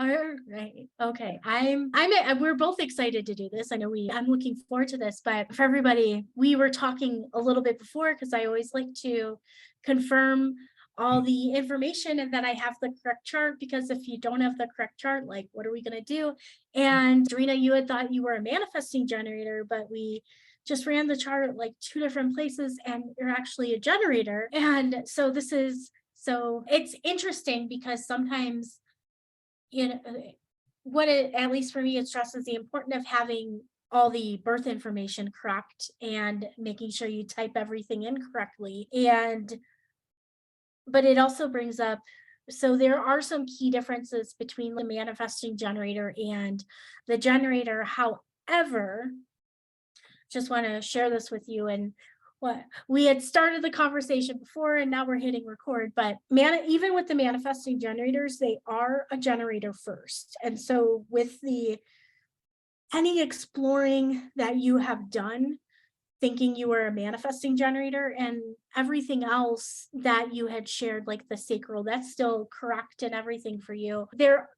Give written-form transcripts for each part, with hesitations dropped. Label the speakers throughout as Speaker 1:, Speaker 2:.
Speaker 1: All right. Okay. We're both excited to do this. I know I'm looking forward to this, but for everybody, we were talking a little bit before because I always like to confirm all the information and that I have the correct chart, because if you don't have the correct chart, like what are we going to do? And Drina, you had thought you were a manifesting generator, but we just ran the chart like 2 different places and you're actually a generator. And so it's interesting because sometimes, you know, at least for me, it stresses the importance of having all the birth information correct and making sure you type everything in correctly. But it also brings up, so there are some key differences between the manifesting generator and the generator. However, just want to share this with you. And what we had started the conversation before and now we're hitting record, but even with the manifesting generators, they are a generator first. And so with any exploring that you have done thinking you were a manifesting generator, and everything else that you had shared, like the sacral, that's still correct and everything for you.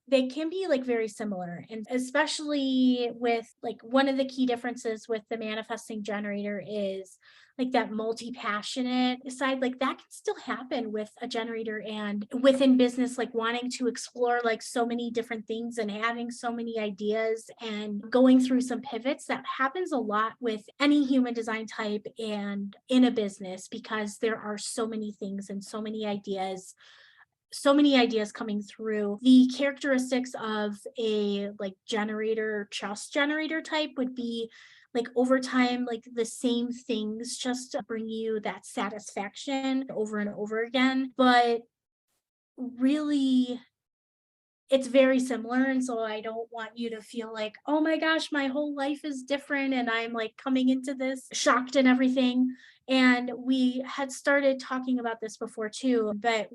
Speaker 1: They can be like very similar, and especially with like one of the key differences with the manifesting generator is like that multi-passionate side, like that can still happen with a generator, and within business, like wanting to explore like so many different things and having so many ideas and going through some pivots. That happens a lot with any human design type and in a business, because there are so many things and so many ideas coming through. The characteristics of a like generator, trust generator type would be like over time, like the same things just to bring you that satisfaction over and over again. But really, it's very similar. And so I don't want you to feel like, oh my gosh, my whole life is different and I'm like coming into this shocked and everything. And we had started talking about this before too, but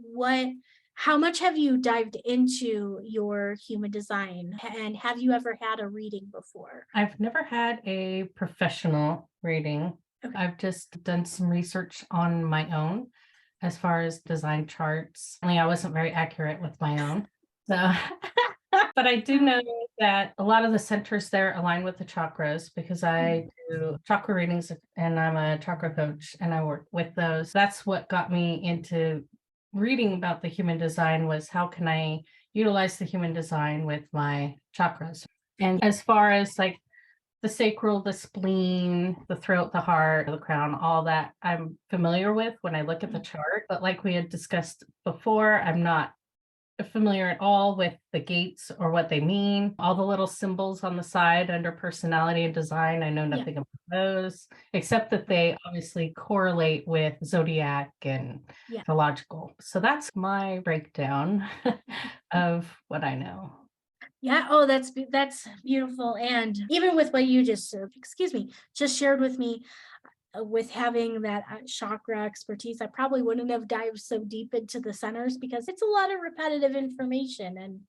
Speaker 1: how much have you dived into your human design, and have you ever had a reading before?
Speaker 2: I've never had a professional reading. Okay. I've just done some research on my own as far as design charts. I wasn't very accurate with my own. So, but I do know that a lot of the centers there align with the chakras, because I do chakra readings and I'm a chakra coach and I work with those. That's what got me into reading about the human design, was how can I utilize the human design with my chakras. And as far as like the sacral, the spleen, the throat, the heart, the crown, all that I'm familiar with when I look at the chart. But like we had discussed before, I'm not familiar at all with the gates or what they mean. All the little symbols on the side under personality and design, I know nothing about those, except that they obviously correlate with zodiac and the logical. So that's my breakdown of what I know.
Speaker 1: Yeah. Oh, that's beautiful. And even with what you just shared with me, with having that chakra expertise, I probably wouldn't have dived so deep into the centers, because it's a lot of repetitive information. And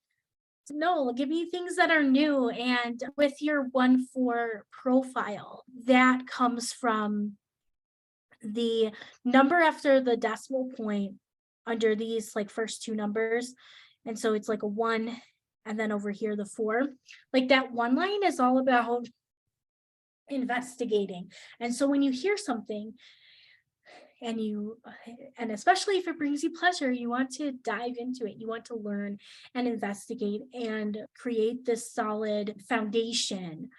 Speaker 1: no, give me things that are new. And with your 1-4 profile, that comes from the number after the decimal point under these like first 2 numbers. And so it's like a 1, and then over here the 4. Like that 1 line is all about investigating. And so when you hear something and especially if it brings you pleasure, you want to dive into it, you want to learn and investigate and create this solid foundation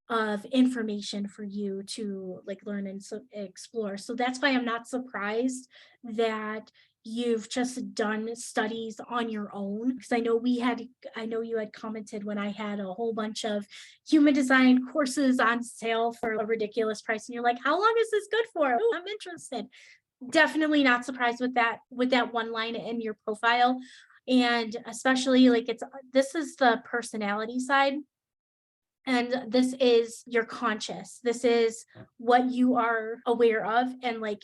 Speaker 1: of information for you to like learn and explore. So that's why I'm not surprised that you've just done studies on your own, because I know you had commented when I had a whole bunch of human design courses on sale for a ridiculous price, and you're like, how long is this good for? Oh, I'm interested. Definitely not surprised with that 1 line in your profile. And especially like this is the personality side, and this is your conscious. This is what you are aware of and like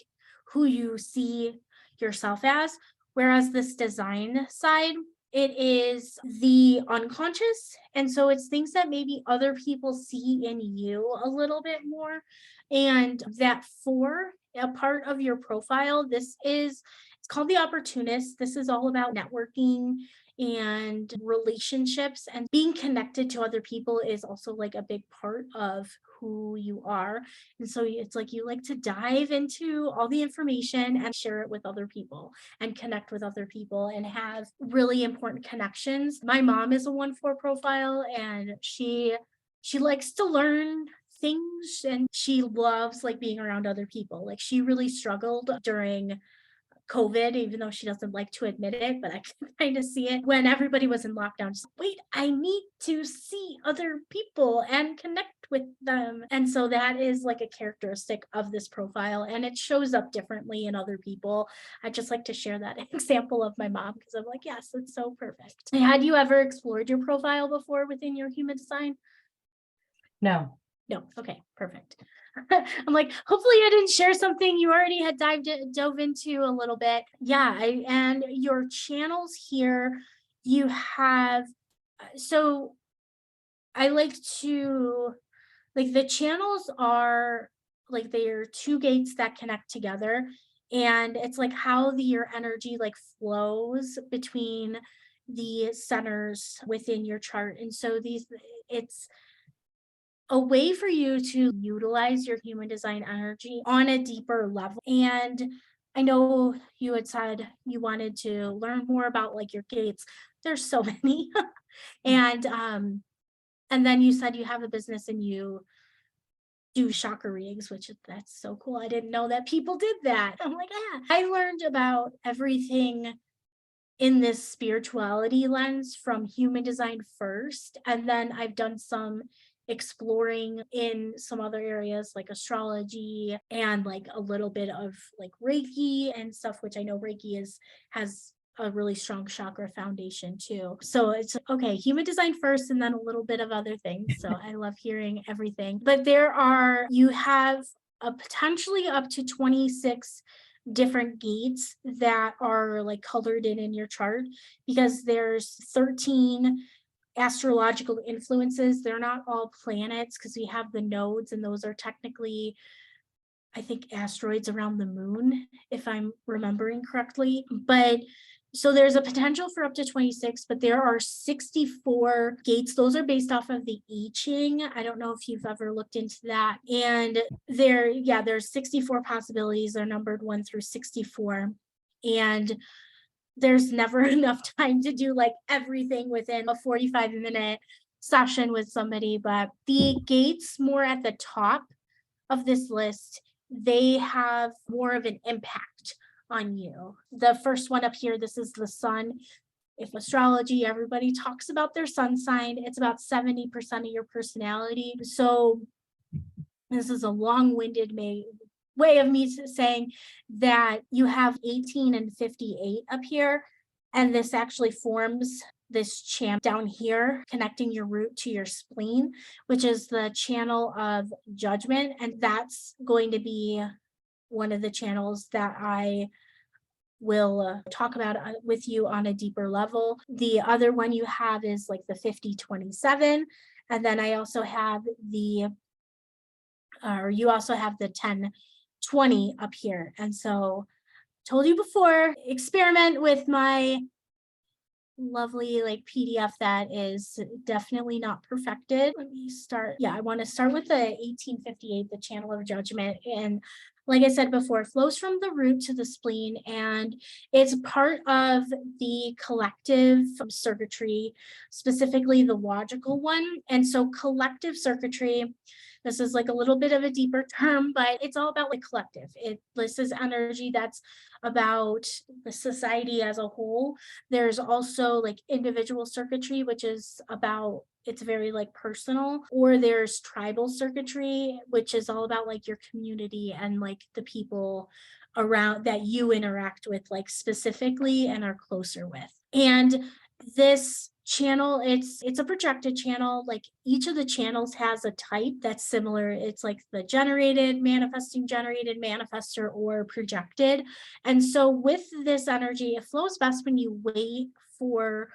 Speaker 1: who you see yourself as. Whereas this design side, it is the unconscious. And so it's things that maybe other people see in you a little bit more. And that 4, a part of your profile, it's called the opportunist. This is all about networking and relationships, and being connected to other people is also like a big part of who you are. And so it's like you like to dive into all the information and share it with other people and connect with other people and have really important connections. My mom is a 1-4 profile, and she likes to learn things, and she loves like being around other people. Like she really struggled during COVID, even though she doesn't like to admit it, but I can kind of see it when everybody was in lockdown. She's like, wait, I need to see other people and connect with them. And so that is like a characteristic of this profile, and it shows up differently in other people. I just like to share that example of my mom because I'm like, yes, it's so perfect. Had you ever explored your profile before within your human design?
Speaker 2: No.
Speaker 1: No. Okay, perfect. I'm like, hopefully I didn't share something you already had dove into a little bit. Yeah, and your channels here, you have, so I like to, like the channels are like they're two gates that connect together, and it's like how your energy like flows between the centers within your chart. And so it's a way for you to utilize your human design energy on a deeper level. And I know you had said you wanted to learn more about like your gates. There's so many. And then you said you have a business and you do chakra readings, which that's so cool. I didn't know that people did that. I'm like, yeah. I learned about everything in this spirituality lens from human design first, and then I've done some exploring in some other areas like astrology and like a little bit of like Reiki and stuff, which I know Reiki has a really strong chakra foundation too. So it's okay, human design first and then a little bit of other things. So I love hearing everything. But you have a potentially up to 26 different gates that are like colored in your chart, because there's 13 astrological influences. They're not all planets because we have the nodes, and those are technically, I think, asteroids around the moon, if I'm remembering correctly. But so there's a potential for up to 26, but there are 64 gates. Those are based off of the I Ching. I don't know if you've ever looked into that. And there's 64 possibilities. They're numbered 1 through 64. And there's never enough time to do like everything within a 45-minute session with somebody. But the gates more at the top of this list, they have more of an impact on you. The first one up here, this is the sun. If astrology, everybody talks about their sun sign, it's about 70% of your personality. So this is a long-winded way of me saying that you have 18 and 58 up here, and this actually forms this channel down here connecting your root to your spleen, which is the channel of judgment. And that's going to be one of the channels that I will talk about with you on a deeper level. The other one you have is like the 50-27. And then I also have you also have the 10-20 up here. And so told you before, experiment with my lovely like PDF that is definitely not perfected. Let me start. Yeah, I want to start with the 1858, the channel of judgment. And like I said before, it flows from the root to the spleen, and it's part of the collective circuitry, specifically the logical one. And so collective circuitry, this is like a little bit of a deeper term, but it's all about like collective. This is energy that's about the society as a whole. There's also like individual circuitry, which is about, it's very like personal, or there's tribal circuitry, which is all about like your community and like the people around that you interact with like specifically and are closer with. And this channel, it's a projected channel. Like each of the channels has a type that's similar. It's like the generated, manifestor, or projected. And so with this energy, it flows best when you wait for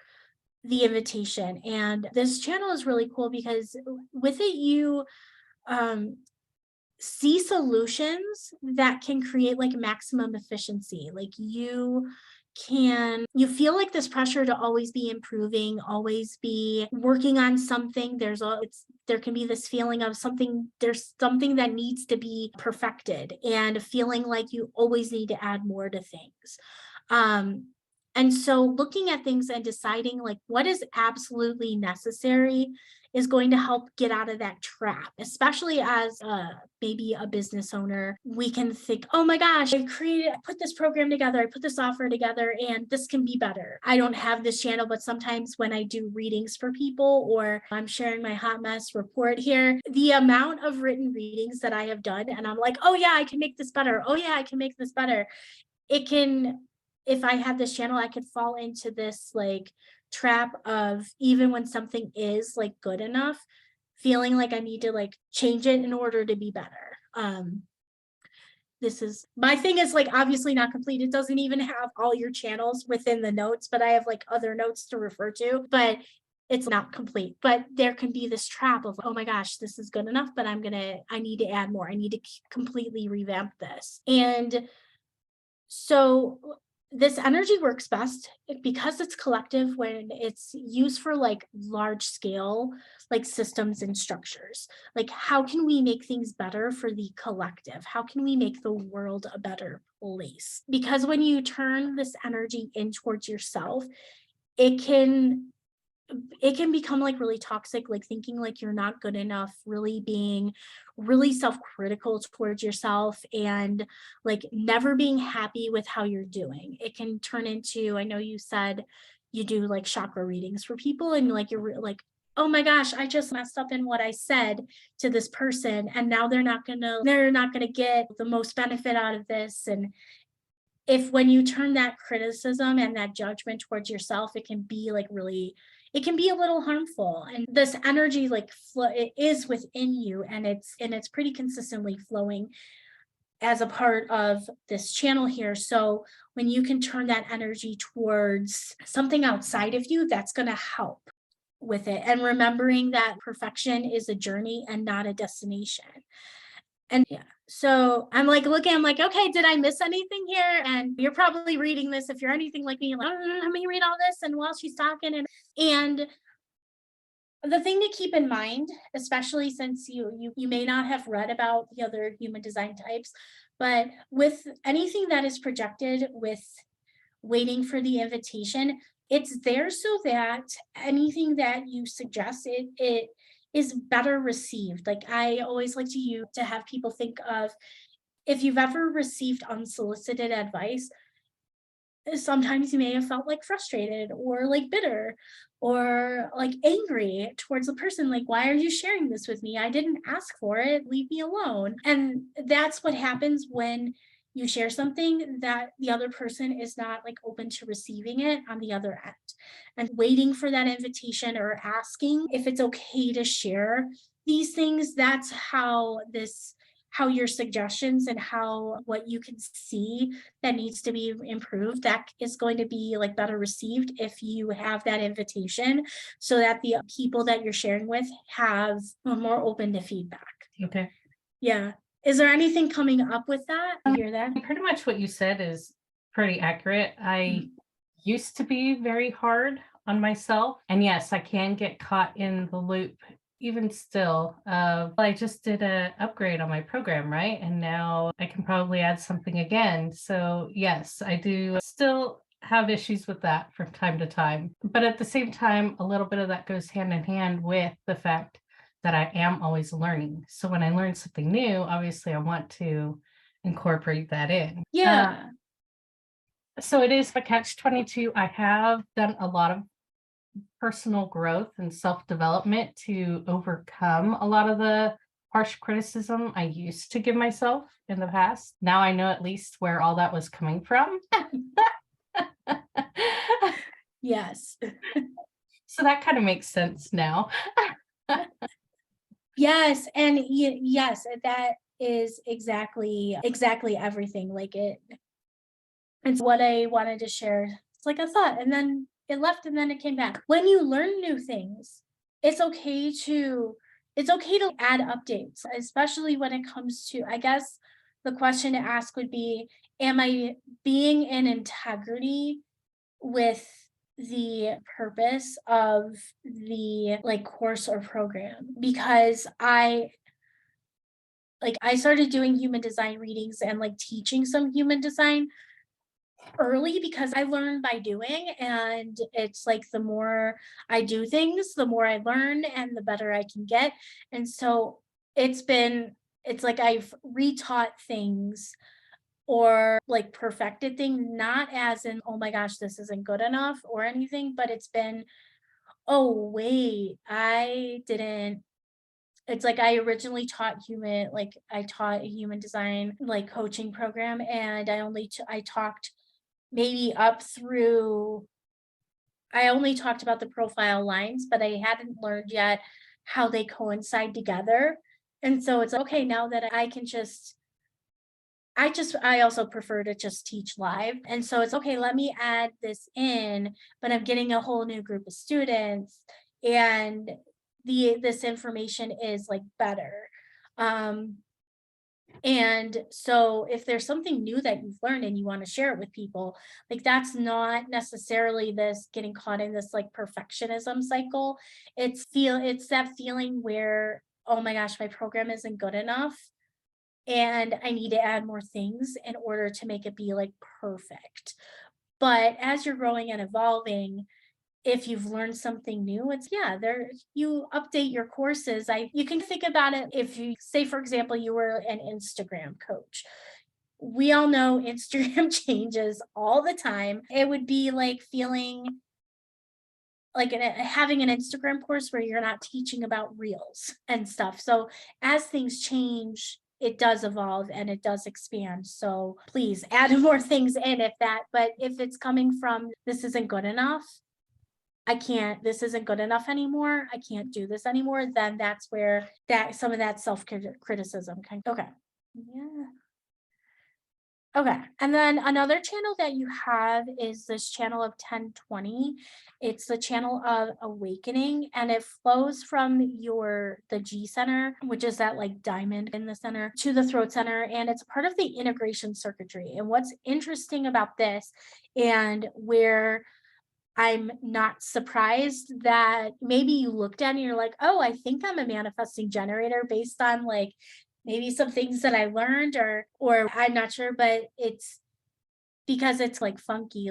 Speaker 1: the invitation. And this channel is really cool because with it, you see solutions that can create like maximum efficiency. Like you you feel like this pressure to always be improving, always be working on something. There can be this feeling of there's something that needs to be perfected, and feeling like you always need to add more to things. Um, and so looking at things and deciding like what is absolutely necessary is going to help get out of that trap, especially as maybe a business owner. We can think, oh my gosh, I put this program together, I put this software together, and this can be better. I don't have this channel, but sometimes when I do readings for people, or I'm sharing my hot mess report here, the amount of written readings that I have done, and I'm like, oh yeah, I can make this better. Oh yeah, I can make this better. If I had this channel, I could fall into this like trap of, even when something is like good enough, feeling like I need to like change it in order to be better. This is my thing is like obviously not complete. It doesn't even have all your channels within the notes, but I have like other notes to refer to, but it's not complete. But there can be this trap of, oh my gosh, this is good enough, but I need to add more. I need to completely revamp this. And so this energy works best because it's collective when it's used for like large scale, like systems and structures. Like, how can we make things better for the collective? How can we make the world a better place? Because when you turn this energy in towards yourself, it can become like really toxic, like thinking like you're not good enough, really being really self-critical towards yourself, and like never being happy with how you're doing. It can turn into, I know you said you do like chakra readings for people, and like like, oh my gosh, I just messed up in what I said to this person, and now they're not gonna get the most benefit out of this. And if when you turn that criticism and that judgment towards yourself, it can be a little harmful. And this energy like it is within you, and it's pretty consistently flowing as a part of this channel here. So when you can turn that energy towards something outside of you, that's going to help with it. And remembering that perfection is a journey and not a destination. And yeah, so I'm like looking, I'm like, okay, did I miss anything here? And you're probably reading this, if you're anything like me, like, let me read all this. And while she's talking, and the thing to keep in mind, especially since you may not have read about the other human design types, but with anything that is projected with waiting for the invitation, it's there so that anything that you suggest, it is better received. Like I always like to have people think of, if you've ever received unsolicited advice, sometimes you may have felt like frustrated or like bitter or like angry towards the person, like, why are you sharing this with me? I didn't ask for it, leave me alone. And that's what happens when you share something that the other person is not like open to receiving it on the other end, and waiting for that invitation or asking if it's okay to share these things. That's how your suggestions and how what you can see that needs to be improved, that is going to be like better received if you have that invitation, so that the people that you're sharing with are more open to feedback.
Speaker 2: Okay.
Speaker 1: Yeah. Is there anything coming up with that? You hear that?
Speaker 2: Pretty much what you said is pretty accurate. I used to be very hard on myself. And yes, I can get caught in the loop even still. I just did an upgrade on my program, right? And now I can probably add something again. So yes, I do still have issues with that from time to time. But at the same time, a little bit of that goes hand in hand with the fact that I am always learning. So when I learn something new, obviously I want to incorporate that in.
Speaker 1: Yeah.
Speaker 2: So it is a catch-22. I have done a lot of personal growth and self-development to overcome a lot of the harsh criticism I used to give myself in the past. Now I know at least where all that was coming from.
Speaker 1: Yes.
Speaker 2: So that kind of makes sense now.
Speaker 1: Yes. And yes, that is exactly everything. Like it's what I wanted to share. It's like a thought, and then it left, and then it came back. When you learn new things, it's okay to add updates, especially when it comes to, I guess, the question to ask would be, am I being in integrity with the purpose of the like course or program? Because I started doing human design readings and like teaching some human design early because I learn by doing, and it's like the more I do things, the more I learn and the better I can get. And so it's like I've retaught things or like perfected things, not as in, oh my gosh, this isn't good enough or anything, but it's been, oh wait, I didn't it's like I originally taught I taught a human design like coaching program, and I talked maybe up through I only talked about the profile lines, but I hadn't learned yet how they coincide together. And so it's okay now that I can I also prefer to just teach live. And so it's okay, let me add this in, but I'm getting a whole new group of students, and this information is like better. Um and so if there's something new that you've learned and you want to share it with people, like that's not necessarily this getting caught in this like perfectionism cycle. It's that feeling where, oh my gosh, my program isn't good enough and I need to add more things in order to make it be like perfect. But as you're growing and evolving, if you've learned something new, it's yeah, there you update your courses. You can think about it if you say, for example, you were an Instagram coach. We all know Instagram changes all the time. It would be like feeling like having an Instagram course where you're not teaching about reels and stuff. So as things change, it does evolve and it does expand. So please add more things in but if it's coming from this isn't good enough, this isn't good enough anymore, I can't do this anymore, then that's where that some of that self-criticism can okay. Yeah. Okay. And then another channel that you have is this channel of 1020. It's the channel of awakening, and it flows from the G center, which is that like diamond in the center, to the throat center, and it's part of the integration circuitry. And what's interesting about this, and where I'm not surprised that maybe you looked at it and you're like, oh, I think I'm a manifesting generator based on like maybe some things that I learned, or I'm not sure, but it's because it's like funky.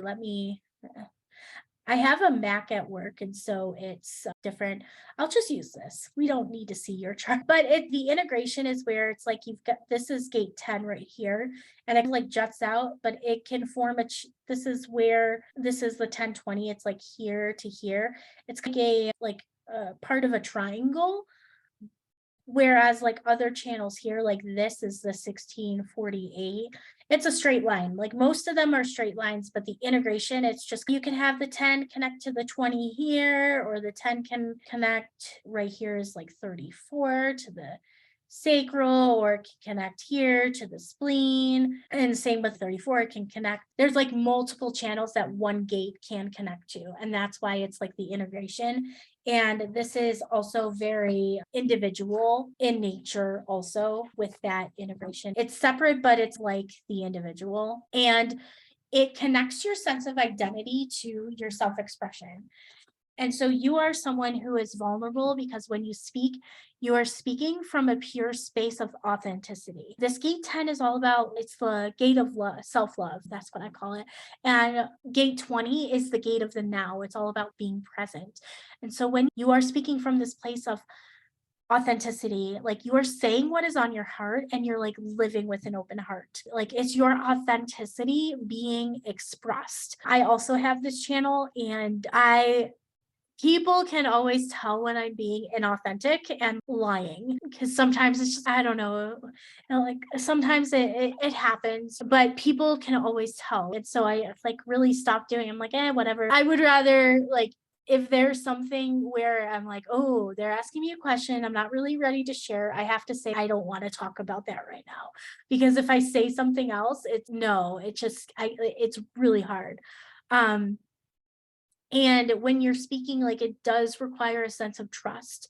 Speaker 1: I have a Mac at work, and so it's different. I'll just use this. We don't need to see your chart, but the integration is where it's like you've got this is gate 10 right here, and it like juts out, but it can form this is the 1020. It's like here to here. It's like a part of a triangle. Whereas like other channels here, like this is the 1648. It's a straight line. Like most of them are straight lines, but the integration, it's just you can have the 10 connect to the 20 here, or the 10 can connect right here is like 34 to the sacral, or it can connect here to the spleen. And same with 34, it can connect. There's like multiple channels that one gate can connect to. And that's why it's like the integration. And this is also very individual in nature, also with that integration. It's separate, but it's like the individual. And it connects your sense of identity to your self expression. And so you are someone who is vulnerable because when you speak, you are speaking from a pure space of authenticity. This gate 10 is all about, it's the gate of love, self-love. That's what I call it. And gate 20 is the gate of the now. It's all about being present. And so when you are speaking from this place of authenticity, like you are saying what is on your heart and you're like living with an open heart, like it's your authenticity being expressed. I also have this channel, and people can always tell when I'm being inauthentic and lying, because sometimes it's just, I don't know, like sometimes it happens, but people can always tell. And so I like really stopped doing, I'm like, whatever. I would rather like, if there's something where I'm like, oh, they're asking me a question, I'm not really ready to share, I have to say, I don't want to talk about that right now. Because if I say something else, it's really hard. And when you're speaking, like it does require a sense of trust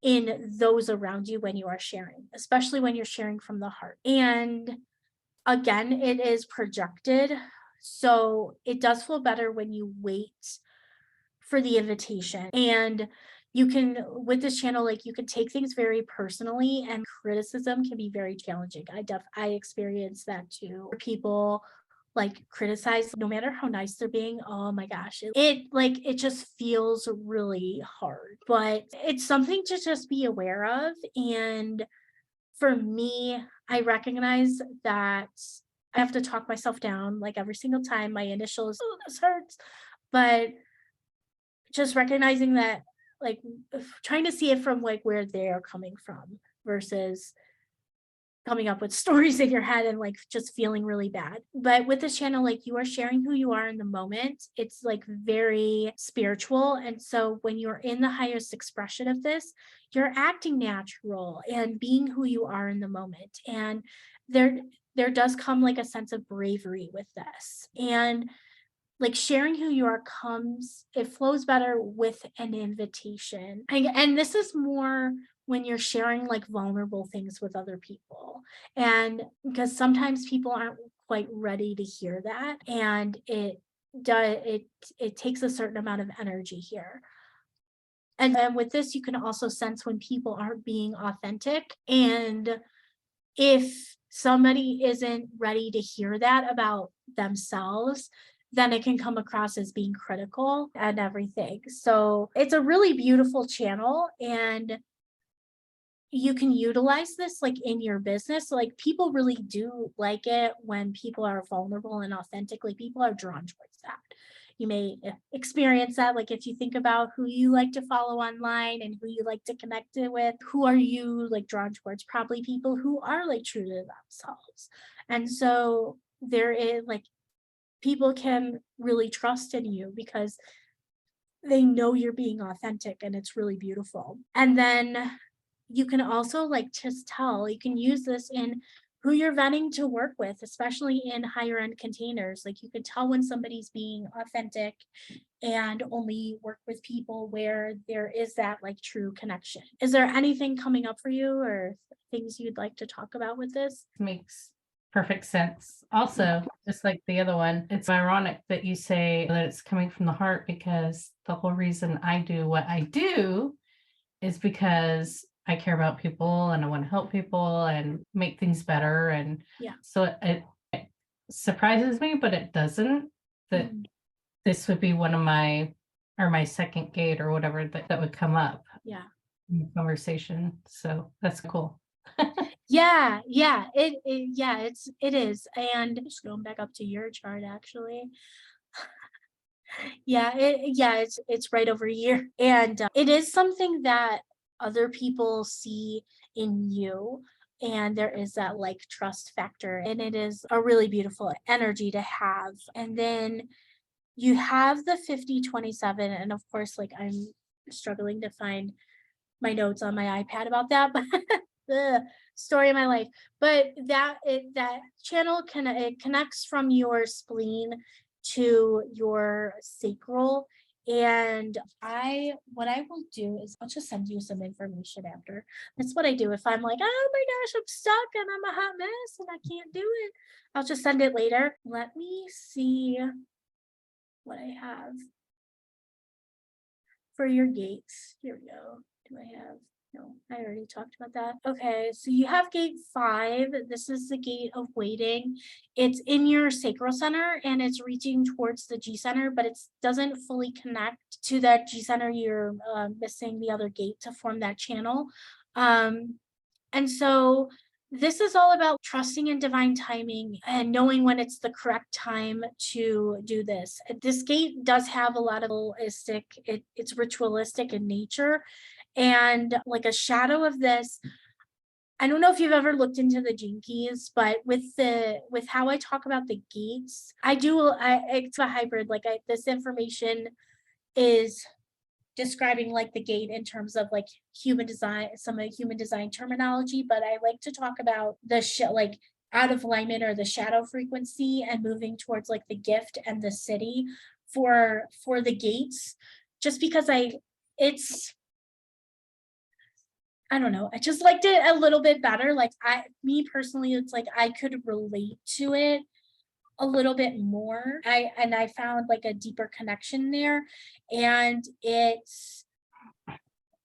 Speaker 1: in those around you when you are sharing, especially when you're sharing from the heart. And again, it is projected. So it does feel better when you wait for the invitation. And you can, with this channel, like you can take things very personally, and criticism can be very challenging. I experienced that too. People like criticize no matter how nice they're being. Oh my gosh. It just feels really hard. But it's something to just be aware of. And for me, I recognize that I have to talk myself down like every single time. My initial is, oh, this hurts. But just recognizing that, like, trying to see it from like where they're coming from versus coming up with stories in your head and like just feeling really bad. But with this channel, like you are sharing who you are in the moment. It's like very spiritual. And so when you're in the highest expression of this, you're acting natural and being who you are in the moment. And there there does come like a sense of bravery with this. And like sharing who you are comes, it flows better with an invitation. And this is more when you're sharing like vulnerable things with other people. And because sometimes people aren't quite ready to hear that. And it takes a certain amount of energy here. And with this, you can also sense when people aren't being authentic. And if somebody isn't ready to hear that about themselves, then it can come across as being critical and everything. So it's a really beautiful channel, and you can utilize this like in your business. Like people really do like it when people are vulnerable and authentic. Like people are drawn towards that. You may experience that, like if you think about who you like to follow online and who you like to connect it with, who are you like drawn towards? Probably people who are like true to themselves. And so there is like people can really trust in you because they know you're being authentic, and it's really beautiful. And then you can also like just tell, you can use this in who you're vetting to work with, especially in higher end containers. Like you can tell when somebody's being authentic and only work with people where there is that like true connection. Is there anything coming up for you or things you'd like to talk about with this?
Speaker 2: Makes perfect sense. Also, just like the other one, it's ironic that you say that it's coming from the heart, because the whole reason I do what I do is because I care about people and I want to help people and make things better. And
Speaker 1: Yeah.
Speaker 2: so it surprises me, but it doesn't, that
Speaker 1: Mhm.
Speaker 2: this would be one of my, or my second gate or whatever that would come up
Speaker 1: Yeah.
Speaker 2: in the conversation. So that's cool.
Speaker 1: Yeah, yeah, yeah, it is. And just going back up to your chart actually. It's right over here. And it is something that other people see in you. And there is that like trust factor, and it is a really beautiful energy to have. And then you have the 5027, and of course, like I'm struggling to find my notes on my iPad about that, but the story of my life. But that channel it connects from your spleen to your sacral. And what I will do is I'll just send you some information after. That's what I do if I'm like, oh my gosh, I'm stuck and I'm a hot mess and I can't do it. I'll just send it later. Let me see what I have for your gates. Here we go. Do I have? No, I already talked about that. Okay, so you have gate 5. This is the gate of waiting. It's in your sacral center and it's reaching towards the G center, but it doesn't fully connect to that G center. You're missing the other gate to form that channel. And so this is all about trusting in divine timing and knowing when it's the correct time to do this. This gate does have a lot of it's ritualistic in nature. And like a shadow of this, I don't know if you've ever looked into the gene keys, but with how I talk about the gates, it's a hybrid. This information is describing like the gate in terms of like human design, some of human design terminology, but I like to talk about like out of alignment or the shadow frequency and moving towards like the gift and the city for the gates, just because it's I don't know, I just liked it a little bit better. Like me personally, it's like I could relate to it a little bit more. I found like a deeper connection there. And it's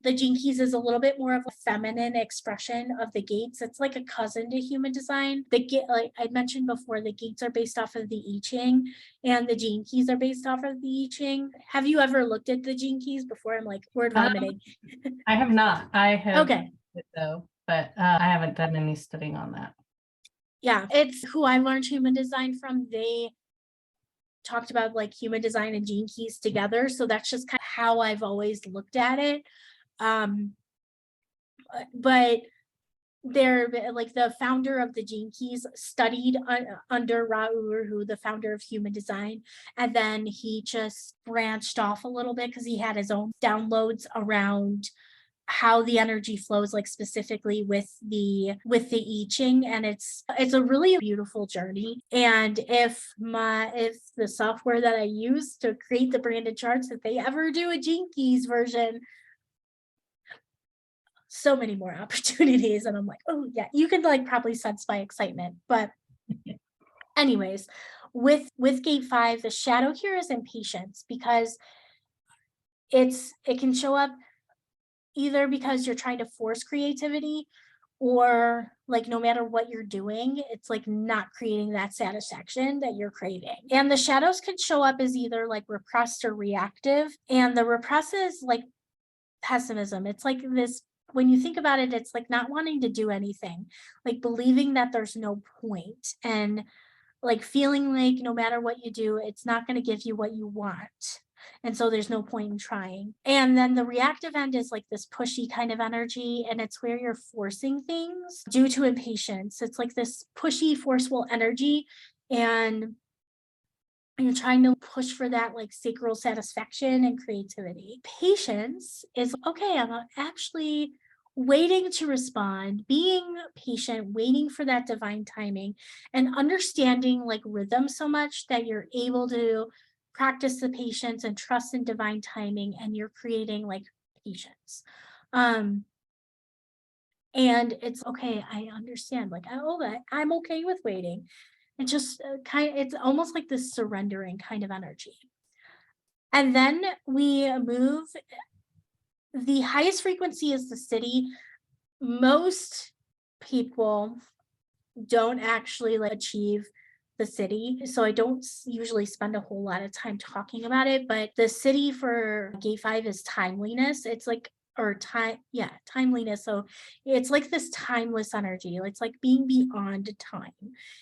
Speaker 1: the Gene Keys is a little bit more of a feminine expression of the gates. It's like a cousin to human design. The gate, like I mentioned before, the gates are based off of the I Ching, and the Gene Keys are based off of the I Ching. Have you ever looked at the Gene Keys before? I'm like word vomiting.
Speaker 2: I have not. I have
Speaker 1: Okay.
Speaker 2: though, but I haven't done any studying on that.
Speaker 1: Yeah, it's who I learned human design from. They talked about like human design and Gene Keys together. So that's just kind of how I've always looked at it. Um, but they're like the founder of the Gene Keys studied under Ra Uru, the founder of human design, and then he just branched off a little bit because he had his own downloads around how the energy flows, like specifically with the I Ching. And it's a really beautiful journey. And if the software that I use to create the branded charts, if they ever do a Gene Keys version, so many more opportunities. And I'm like, oh yeah, you could like probably sense my excitement. But anyways, with gate 5, the shadow here is impatience, because it can show up either because you're trying to force creativity, or like no matter what you're doing, it's like not creating that satisfaction that you're craving. And the shadows could show up as either like repressed or reactive. And the repress is like pessimism. It's like this, when you think about it, it's like not wanting to do anything, like believing that there's no point, and like feeling like no matter what you do, it's not going to give you what you want. And so there's no point in trying. And then the reactive end is like this pushy kind of energy. And it's where you're forcing things due to impatience. It's like this pushy, forceful energy. And you're trying to push for that like sacral satisfaction and creativity. Patience is okay, I'm actually waiting to respond, being patient, waiting for that divine timing, and understanding like rhythm so much that you're able to practice the patience and trust in divine timing, and you're creating like patience. Um, and it's okay, I understand, like I'm okay with waiting. It's just it's almost like this surrendering kind of energy. And then we move, the highest frequency is the city. Most people don't actually like achieve the city, so I don't usually spend a whole lot of time talking about it. But the city for gate 5 is timeliness. It's like, or time, yeah, timeliness. So it's like this timeless energy. It's like being beyond time.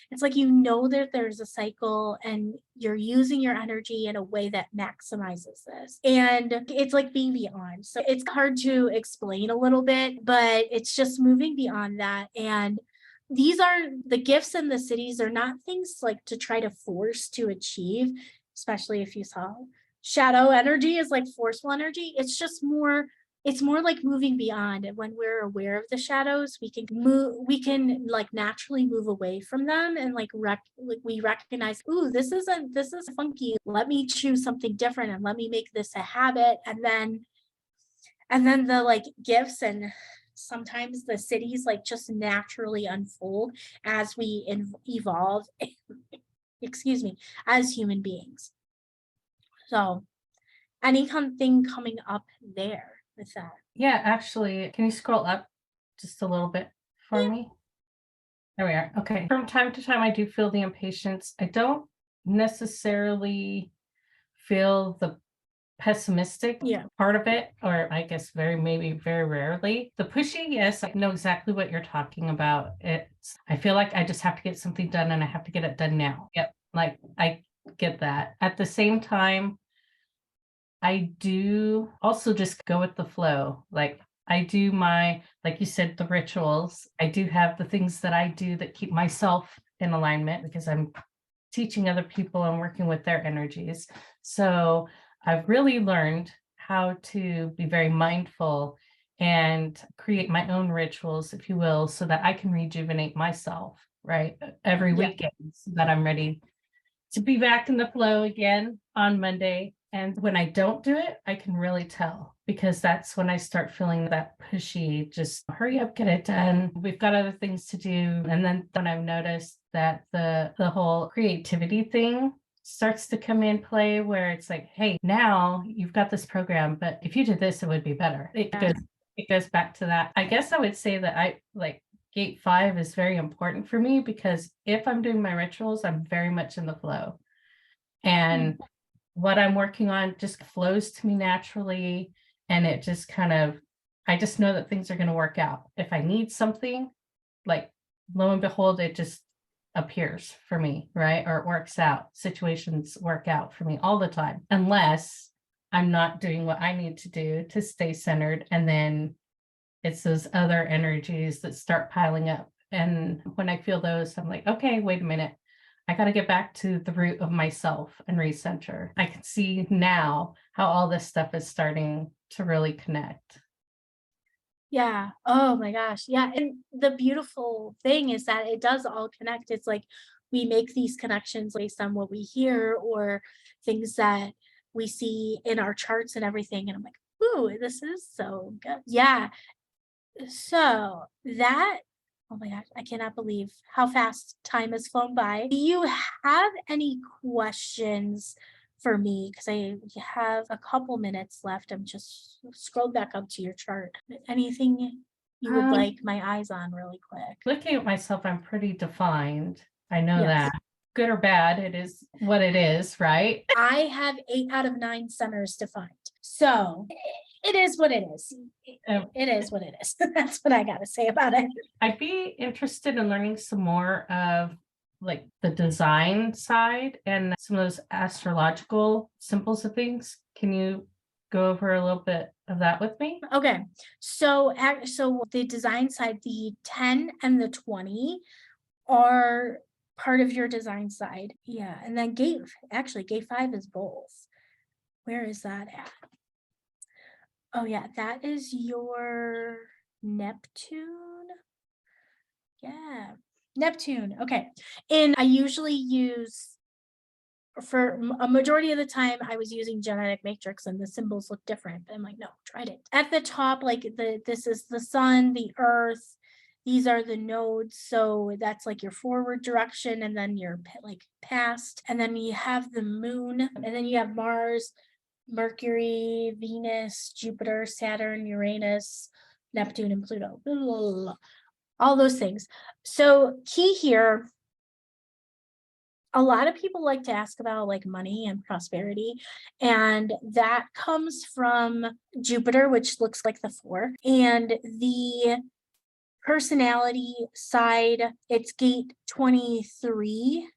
Speaker 1: It's like you know that there's a cycle, and you're using your energy in a way that maximizes this. And it's like being beyond. So it's hard to explain a little bit, but it's just moving beyond that. And these are the gifts in the cities are not things like to try to force to achieve, especially if you saw shadow energy is like forceful energy. It's more like moving beyond. And when we're aware of the shadows, we can like naturally move away from them, and like we recognize, ooh, this is funky, let me choose something different, and let me make this a habit. And then the like gifts and sometimes the cities like just naturally unfold as we evolve, excuse me, as human beings. So anything coming up there with that?
Speaker 2: Yeah, actually, can you scroll up just a little bit for
Speaker 1: Yeah.
Speaker 2: me? There we are. Okay. From time to time, I do feel the impatience. I don't necessarily feel the pessimistic part of it, or I guess maybe very rarely. The pushy, yes, I know exactly what you're talking about. I feel like I just have to get something done, and I have to get it done now. Yep. Like I get that. At the same time, I do also just go with the flow. Like I do like you said, the rituals. I do have the things that I do that keep myself in alignment, because I'm teaching other people and working with their energies. So I've really learned how to be very mindful and create my own rituals, if you will, so that I can rejuvenate myself, right? Every weekend, so that I'm ready to be back in the flow again on Monday. And when I don't do it, I can really tell, because that's when I start feeling that pushy, just hurry up, get it done. We've got other things to do. And then when I've noticed that the whole creativity thing starts to come in play, where it's like, hey, now you've got this program, but if you did this, it would be better. It goes back to that. I guess I would say that I like gate 5 is very important for me, because if I'm doing my rituals, I'm very much in the flow. And what I'm working on just flows to me naturally. And it just kind of, I just know that things are going to work out. If I need something, like, lo and behold, it just appears for me, right? Or it works out. Situations work out for me all the time, unless I'm not doing what I need to do to stay centered. And then it's those other energies that start piling up. And when I feel those, I'm like, okay, wait a minute. I got to get back to the root of myself and recenter. I can see now how all this stuff is starting to really connect.
Speaker 1: Yeah. Oh my gosh. Yeah. And the beautiful thing is that it does all connect. It's like we make these connections based on what we hear or things that we see in our charts and everything. And I'm like, ooh, this is so good. Yeah. So that, oh my gosh, I cannot believe how fast time has flown by. Do you have any questions for me? Because I have a couple minutes left. I'm just scroll back up to your chart. Anything you would
Speaker 2: Um,
Speaker 1: like my eyes on really quick?
Speaker 2: Looking at myself, I'm pretty defined. I know
Speaker 1: Yes.
Speaker 2: that. Good or bad, it is what it is, right?
Speaker 1: I have 8 out of 9 centers defined. So it is what it is. It is what it is. That's what I got to say about it.
Speaker 2: I'd be interested in learning some more of like the design side and some of those astrological symbols of things. Can you go over a little bit of that with me?
Speaker 1: Okay. So the design side, the 10 and the 20 are part of your design side. Yeah. And then gate 5 is both. Where is that at? Oh yeah, that is your Neptune. Yeah. Neptune. Okay. And I usually use for a majority of the time I was using genetic matrix and the symbols look different. I'm like, no, tried it. At the top, like this is the sun, the earth. These are the nodes. So that's like your forward direction and then your like past. And then you have the moon and then you have Mars, Mercury, Venus, Jupiter, Saturn, Uranus, Neptune, and Pluto. Blah, blah, blah, blah. All those things. So key here, a lot of people like to ask about like money and prosperity, and that comes from Jupiter, which looks like the 4, and the personality side, it's gate 23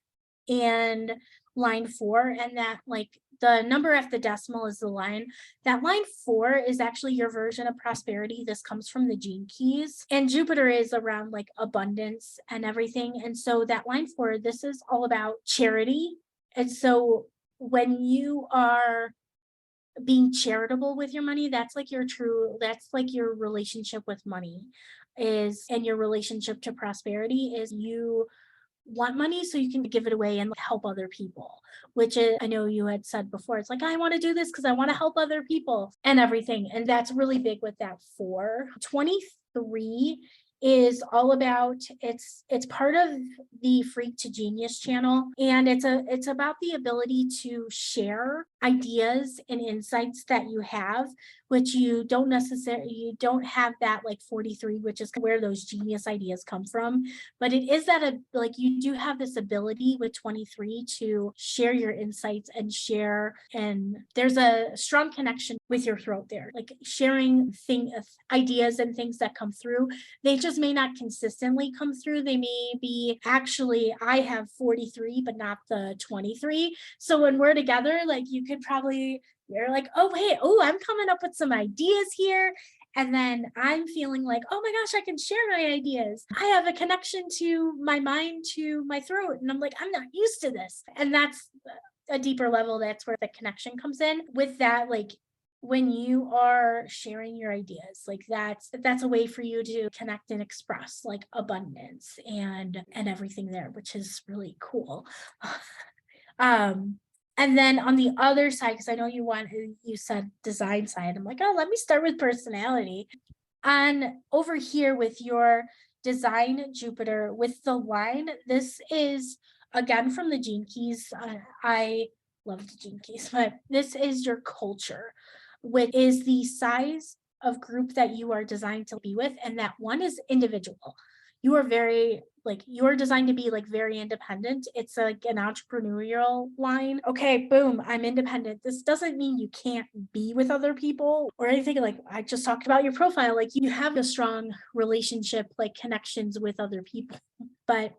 Speaker 1: and line 4, and that like the number after the decimal is the line. That line 4 is actually your version of prosperity. This comes from the gene keys, and Jupiter is around like abundance and everything. And so that line 4, this is all about charity. And so when you are being charitable with your money, that's like your relationship with money is, and your relationship to prosperity is you want money so you can give it away and help other people, which is, I know you had said before, it's like, I want to do this because I want to help other people and everything. And that's really big with that 4. 23 is all about, it's part of the Freak to Genius channel, and it's about the ability to share ideas and insights that you have, which you don't have that like 43, which is where those genius ideas come from. But it is that like you do have this ability with 23 to share your insights and share, and there's a strong connection with your throat there, like sharing ideas and things that come through. They just may not consistently come through. They may be, actually I have 43 but not the 23, so when we're together, like you could probably, you're like, oh hey, oh, I'm coming up with some ideas here, and then I'm feeling like, oh my gosh, I can share my ideas. I have a connection to my mind, to my throat. And I'm like, I'm not used to this. And that's a deeper level. That's where the connection comes in with that. Like when you are sharing your ideas, like that's a way for you to connect and express like abundance and everything there, which is really cool. um And then on the other side, because I know you said design side, I'm like, oh, let me start with personality. And over here with your design Jupiter with the line, this is again from the Gene Keys. I love the Gene Keys, but this is your culture, which is the size of group that you are designed to be with. And that one is individual. You are very like you're designed to be like very independent. It's like an entrepreneurial line. Okay, boom, I'm independent. This doesn't mean you can't be with other people or anything. Like I just talked about your profile, like you have a strong relationship, like connections with other people. But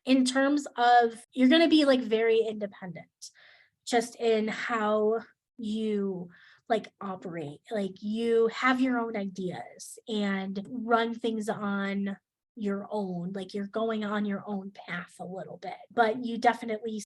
Speaker 1: in terms of you're going to be like very independent just in how you like operate, like you have your own ideas and run things on your own, like you're going on your own path a little bit, but you definitely